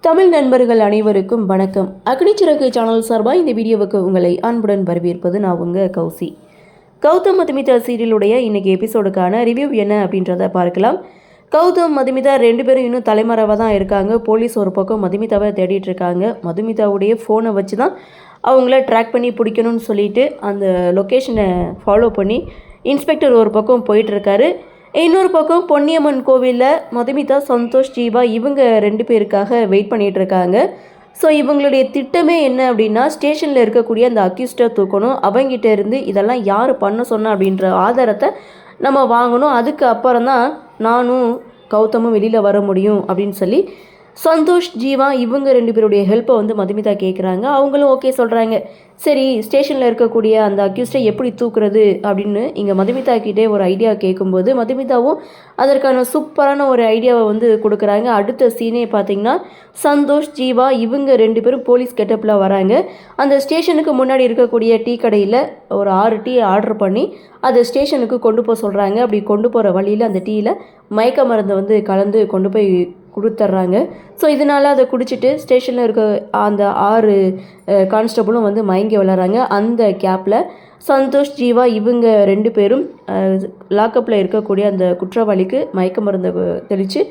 தமிழ் நண்பர்கள் அனைவருக்கும் வணக்கம். அக்னிச்சிறகு சேனல் சார்பாக இந்த வீடியோவுக்கு உங்களை அன்புடன் வரவேற்பது நான் உங்கள் கௌசி. கௌதம் மதுமிதா சீரியலுடைய இன்றைக்கி எபிசோடுக்கான ரிவ்யூ என்ன அப்படின்றத பார்க்கலாம். கௌதம் மதுமிதா ரெண்டு பேரும் இன்னும் தலைமறைவாக தான் இருக்காங்க. போலீஸ் ஒரு பக்கம் மதுமிதாவை தேடிட்டு இருக்காங்க. மதுமிதாவுடைய ஃபோனை வச்சு தான் அவங்கள ட்ராக் பண்ணி பிடிக்கணும்னு சொல்லிட்டு அந்த லொக்கேஷனை ஃபாலோ பண்ணி இன்ஸ்பெக்டர் ஒரு பக்கம் போயிட்டுருக்காரு. இன்னொரு பக்கம் பொன்னியம்மன் கோவிலில் மதுமிதா, சந்தோஷ், ஜீவா இவங்க ரெண்டு பேருக்காக வெயிட் பண்ணிகிட்டு இருக்காங்க. ஸோ இவங்களுடைய திட்டமே என்ன அப்படின்னா, ஸ்டேஷனில் இருக்கக்கூடிய அந்த அக்யூஸ்டை தூக்கணும். அவங்ககிட்ட இருந்து இதெல்லாம் யார் பண்ண சொன்னா அப்படின்ற ஆதாரத்தை நம்ம வாங்கணும். அதுக்கு அப்புறம் தான் நானும் கௌதமும் வெளியில் வர முடியும் அப்படின்னு சொல்லி சந்தோஷ், ஜீவா இவங்க ரெண்டு பேருடைய ஹெல்ப்பை வந்து மதுமிதா கேட்குறாங்க. அவங்களும் ஓகே சொல்கிறாங்க. சரி, ஸ்டேஷனில் இருக்கக்கூடிய அந்த அக்யூஸ்டை எப்படி தூக்குறது அப்படின்னு இங்கே மதுமிதா கிட்டே ஒரு ஐடியா கேட்கும்போது மதுமிதாவும் அதற்கான சூப்பரான ஒரு ஐடியாவை வந்து கொடுக்குறாங்க. அடுத்த சீனே பார்த்திங்கன்னா சந்தோஷ், ஜீவா இவங்க ரெண்டு பேரும் போலீஸ் கெட்டப்பில் வராங்க. அந்த ஸ்டேஷனுக்கு முன்னாடி இருக்கக்கூடிய டீ கடையில் ஒரு 6 டீ ஆர்டர் பண்ணி அதை ஸ்டேஷனுக்கு கொண்டு போக சொல்கிறாங்க. அப்படி கொண்டு போகிற வழியில் அந்த டீயில் மயக்க மருந்தை வந்து கலந்து கொண்டு போய் கொடுத்துட்றாங்க. ஸோ இதனால் அதை குடிச்சிட்டு ஸ்டேஷனில் இருக்க அந்த 6 கான்ஸ்டபுளும் வந்து மயங்கி விளாட்றாங்க. அந்த கேப்பில் சந்தோஷ், ஜீவா இவங்க ரெண்டு பேரும் லாக்கப்பில் இருக்கக்கூடிய அந்த குற்றவாளிக்கு மயக்க மருந்தை தெளித்து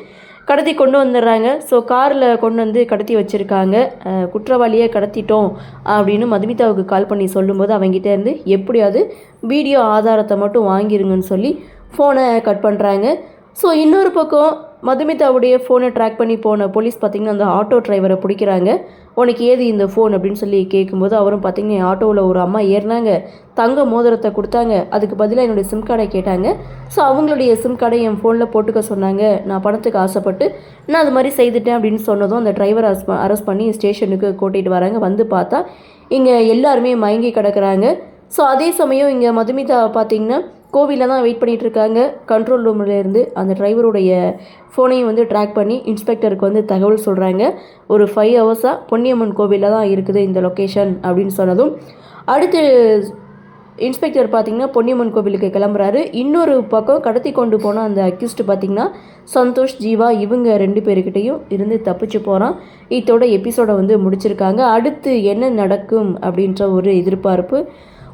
கடத்தி கொண்டு வந்துடுறாங்க. ஸோ காரில் கொண்டு வந்து கடத்தி வச்சுருக்காங்க. குற்றவாளியை கடத்திட்டோம் அப்படின்னு மதுமிதாவுக்கு கால் பண்ணி சொல்லும்போது அவங்ககிட்ட இருந்து எப்படியாவது வீடியோ ஆதாரத்தை மட்டும் வாங்கிருங்கன்னு சொல்லி ஃபோனை கட் பண்ணுறாங்க. ஸோ இன்னொரு பக்கம் மதுமிதாவுடைய ஃபோனை ட்ராக் பண்ணி போன போலீஸ் பார்த்திங்கன்னா அந்த ஆட்டோ டிரைவரை பிடிக்கிறாங்க. உனக்கு ஏது இந்த ஃபோன் அப்படின்னு சொல்லி கேட்கும்போது அவரும் பார்த்திங்கன்னா ஆட்டோவில் ஒரு அம்மா ஏறினாங்க, தங்க மோதிரத்தை கொடுத்தாங்க, அதுக்கு பதிலாக என்னுடைய சிம் கார்டை கேட்டாங்க. ஸோ அவங்களுடைய சிம் கார்டை என் ஃபோனில் போட்டுக்க சொன்னாங்க. நான் பணத்துக்கு ஆசைப்பட்டு நான் அது மாதிரி செய்துட்டேன் அப்படின்னு சொன்னதும் அந்த டிரைவரை அரெஸ்ட் பண்ணி ஸ்டேஷனுக்கு கூட்டிகிட்டு வராங்க. வந்து பார்த்தா இங்கே எல்லாருமே மயங்கி கிடக்கிறாங்க. ஸோ அதே சமயம் இங்கே மதுமிதா பார்த்திங்கன்னா கோவிலில் தான் வெயிட் பண்ணிகிட்டு இருக்காங்க. கண்ட்ரோல் ரூம்லேருந்து அந்த டிரைவருடைய ஃபோனையும் வந்து ட்ராக் பண்ணி இன்ஸ்பெக்டருக்கு வந்து தகவல் சொல்கிறாங்க. ஒரு 5 ஹவர்ஸாக பொன்னியம்மன் கோவிலில் தான் இருக்குது இந்த லொக்கேஷன் அப்படின்னு சொன்னதும் அடுத்து இன்ஸ்பெக்டர் பார்த்திங்கன்னா பொன்னியம்மன் கோவிலுக்கு கிளம்புறாரு. இன்னொரு பக்கம் கடத்தி கொண்டு போனால் அந்த அக்யூஸ்டு பார்த்திங்கன்னா சந்தோஷ், ஜீவா இவங்க ரெண்டு பேருக்கிட்டையும் இருந்து தப்பிச்சு போகிறான். இதோட எபிசோடை வந்து முடிச்சிருக்காங்க. அடுத்து என்ன நடக்கும் அப்படின்ற ஒரு எதிர்பார்ப்பு.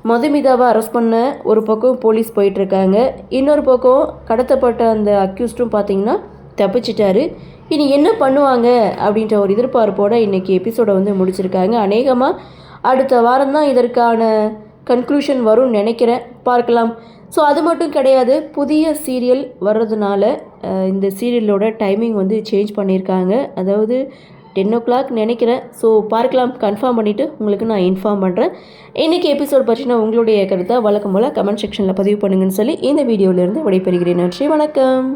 மதுமிதாவை அரெஸ்ட் பண்ண ஒரு பக்கம் போலீஸ் போயிட்டுருக்காங்க. இன்னொரு பக்கம் கடத்தப்பட்ட அந்த அக்யூஸ்டும் பார்த்திங்கன்னா தப்பிச்சிட்டாரு. இனி என்ன பண்ணுவாங்க அப்படின்ற ஒரு எதிர்பார்ப்போடு இன்றைக்கி எபிசோடை வந்து முடிச்சிருக்காங்க. அநேகமாக அடுத்த வாரம் தான் இதற்கான கன்க்ளூஷன் வரும்னு நினைக்கிறேன். பார்க்கலாம். ஸோ அது மட்டும் கிடையாது, புதிய சீரியல் வர்றதுனால இந்த சீரியலோட டைமிங் வந்து சேஞ்ச் பண்ணியிருக்காங்க. அதாவது 10 o'clock நினைக்கிறேன். ஸோ பார்க்கலாம். கன்ஃபார்ம் பண்ணிவிட்டு உங்களுக்கு நான் இன்ஃபார்ம் பண்ணுறேன். இன்றைக்கி எபிசோட் பற்றின உங்களுடைய கருத்தை வழக்கம் போல் கமெண்ட் செக்ஷனில் பதிவு பண்ணுங்கன்னு சொல்லி இந்த வீடியோவிலேருந்து விடைபெறுகிறேன். நன்றி, வணக்கம்.